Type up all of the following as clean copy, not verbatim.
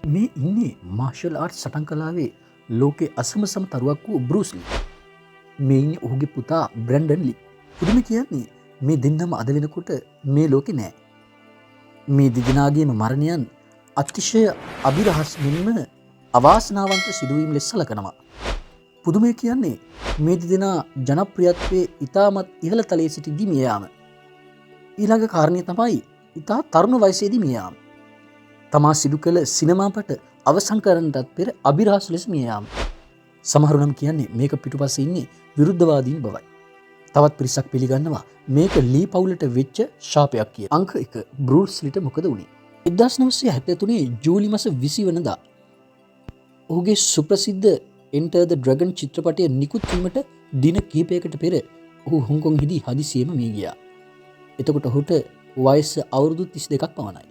මේ ඉන්නේ marshal art සටන් කලාවේ ලෝකෙ අසමසම තරුවක් වූ බෘස්ලි. මේ ඉන්නේ ඔහුගේ පුතා බ්‍රැන්ඩන් ලි. පුදුම කියන්නේ මේ දෙන්නම අද වෙනකොට මේ ලෝකෙ නෑ. මේ දෙදෙනාගේම මරණයන් අතිශය අභිරහස් මෙන්ම අවාසනාවන්ත සිදුවීම් ලෙස සලකනවා. පුදුමය කියන්නේ මේ දෙදෙනා ජනප්‍රියත්වයේ ඉතාමත් ඉහළ තලයේ සිටිද්දී මිය යාම. ඊළඟ කාරණය තමයි ඉතා තරුණ වයසේදී මිය යාම. තමා සිදු කළ සිනමාපට අවසන් කරන්නටත් පෙර අභිරහස් ලෙස මිය යාම. සමහරු නම් කියන්නේ මේක පිටුපස්සේ ඉන්නේ විරුද්ධවාදීන් බවයි. තවත් පිරිසක් පිළිගන්නවා මේක ලී පවුලට වෙච්ච ශාපයක් කියලා. අංක 1 බෲස් ලිට මොකද වුනේ? 1973 ජූලි මාස 20 වෙනිදා ඔහුගේ සුප්‍රසිද්ධ Enter the Dragon චිත්‍රපටය නිකුත් වීමට දින කිහිපයකට පෙර ඔහු හොංකොංෙහිදී හදිසියෙම මිය ගියා. එතකොට ඔහුට වයස අවුරුදු 32ක් පමණයි.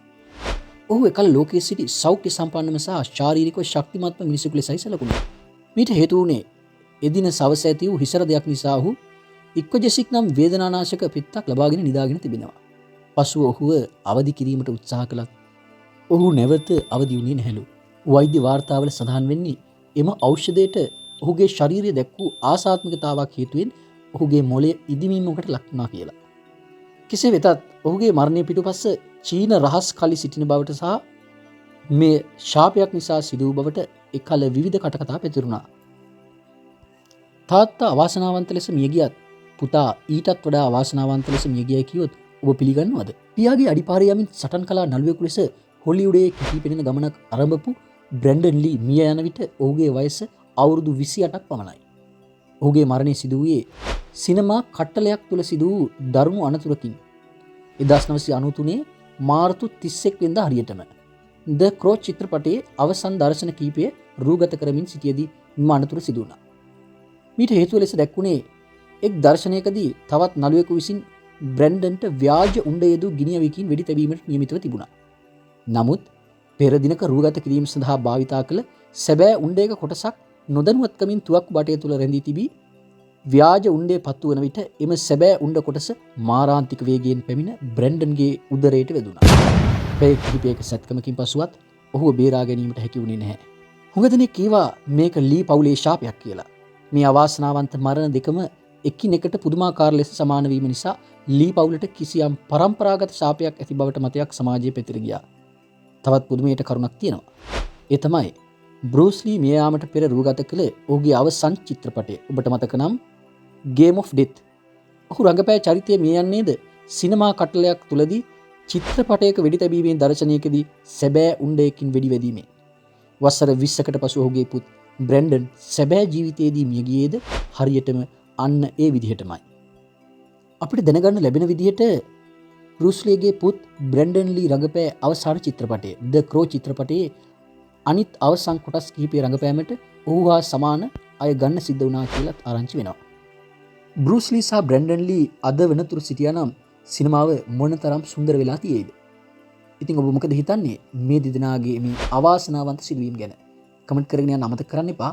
ඔහු එකල ලෝකයේ සිටි සෞඛ්‍ය සම්පන්නම සහ ශාරීරිකව ශක්තිමත්ම මිනිසෙකු ලෙසයි සැලකුණේ. මීට හේතු වුණේ එදින සවස ඇති වූ හිසර දෙයක් නිසා ඔහු ඉක්වජෙසික් නම් වේදනානාශක පිත්තක් ලබාගෙන නිදාගෙන තිබෙනවා. පසුව ඔහුව අවදි කිරීමට උත්සාහ කළත් ඔහු නැවත අවදි වුණේ නැහැලු. වෛද්‍ය වාර්තාවල සඳහන් වෙන්නේ එම ඖෂධයට ඔහුගේ ශරීරය දැක් වූ ආසාත්මිකතාවක් හේතුවෙන් ඔහුගේ මොළය ඉදිමීමකට ලක් වුණා කියලා. කෙසේ වෙතත් ඔහුගේ මරණය පිටුපස්ස චීන රහස් කලි සිටින බවට සහ මේ ශාපයක් නිසා සිදු වූ බවට එකල විවිධ කටකතා පැතිරුණා. තාත්තා අවාසනාවන්ත ලෙස මිය ගියත් පුතා ඊටත් වඩා අවාසනාවන්ත ලෙස මිය ගියයි කිව්වොත් ඔබ පිළිගන්නවද? පියාගේ අඩිපාරේ යමින් සටන් කලා නළුවෙකු ලෙස හොලිවුඩයේ කිපී පෙනෙන ගමනක් ආරම්භපු බ්‍රැන්ඩන් ලී මිය යන විට ඔහුගේ වයස අවුරුදු 28ක් පමණයි. ඔහුගේ මරණය සිදු වූයේ සිනමා කට්ටලයක් තුළ සිදු වූ දරුණු අනතුරකින්. 1993 මාර්තු 31 වෙනිදා හරියටම ද ක්‍රෝ චිත්‍රපටයේ අවසන් දර්ශන කීපය රූගත කරමින් සිටියේදී මෙම අනතුර සිදු වුණා. මීට හේතුව ලෙස දැක්වුණේ එක් දර්ශනයකදී තවත් නළුවෙකු විසින් බ්‍රැන්ඩන්ට ව්‍යාජ උණ්ඩ යෙදූ ගිනියවිකින් වෙඩි තැබීමට නියමිතව තිබුණා. නමුත් පෙර දිනක රූගත කිරීම සඳහා භාවිතා කළ සැබෑ උණ්ඩයක කොටසක් නොදැනුවත්කමින් තුවක්කු බටය තුළ රැඳී තිබී ව්‍යාජ උණ්ඩේ පත්තු වන විට එම සැබෑ උණ්ඩ කොටස මාරාන්තික වේගයෙන් පැමිණ බ්‍රැන්ඩන්ගේ උදරයට වැදුණා. පැය කිහිපයක සැත්කමකින් පසුවත් ඔහුව බේරා ගැනීමට හැකි වුණේ නැහැ. හුඟ දෙනෙක් කීවා මේක ලී පවුලේ ශාපයක් කියලා. මේ අවාසනාවන්ත මරණ දෙකම එකිනෙකට පුදුමාකාර ලෙස සමාන වීම නිසා ලී පවුලට කිසියම් පරම්පරාගත ශාපයක් ඇති බවට මතයක් සමාජයේ පැතිර ගියා. තවත් පුදුමයට කරුණක් තියෙනවා. ඒ තමයි බෲස් ලී මිය යාමට පෙර රූගත කළ ඔහුගේ අවසන් චිත්‍රපටය. ඔබට මතක නම් Game of Death. ඔහු රංගපෑ චරිතය මිය යන්නේද සිනමා කටලයක් තුලදී චිත්‍රපටයක වෙඩි තැබීමේ දර්ශනයකදී සැබෑ උණ්ඩයකින් වෙඩි වැදීමේ. වසර 20කට පසු ඔහුගේ පුත් බ්‍රැන්ඩන් සැබෑ ජීවිතයේදී මිය ගියේද හරියටම අන්න ඒ විදිහටමයි. අපිට දැනගන්න ලැබෙන විදිහට බෲස් ලීගේ පුත් බ්‍රැන්ඩන් ලී රඟපෑ අවසාන චිත්‍රපටය ද ක්‍රෝ චිත්‍රපටයේ අනිත් අවසන් කොටස් කිහිපය රඟපෑමට ඔහු හා සමාන අය ගන්න සිද්ධ වුණා කියලාත් ආරංචි වෙනවා. බෲස් ලී සහ බ්‍රැන්ඩන් ලී අද වෙනතුරු සිටියානම් සිනමාව මොනතරම් සුන්දර වෙලා තියෙයිද? ඉතින් ඔබ මොකද හිතන්නේ මේ දෙදෙනාගේ මේ අවාසනාවන්ත සිදුවීම් ගැන? කමෙන්ට් කරගෙන යන්න අමතක කරන්න එපා.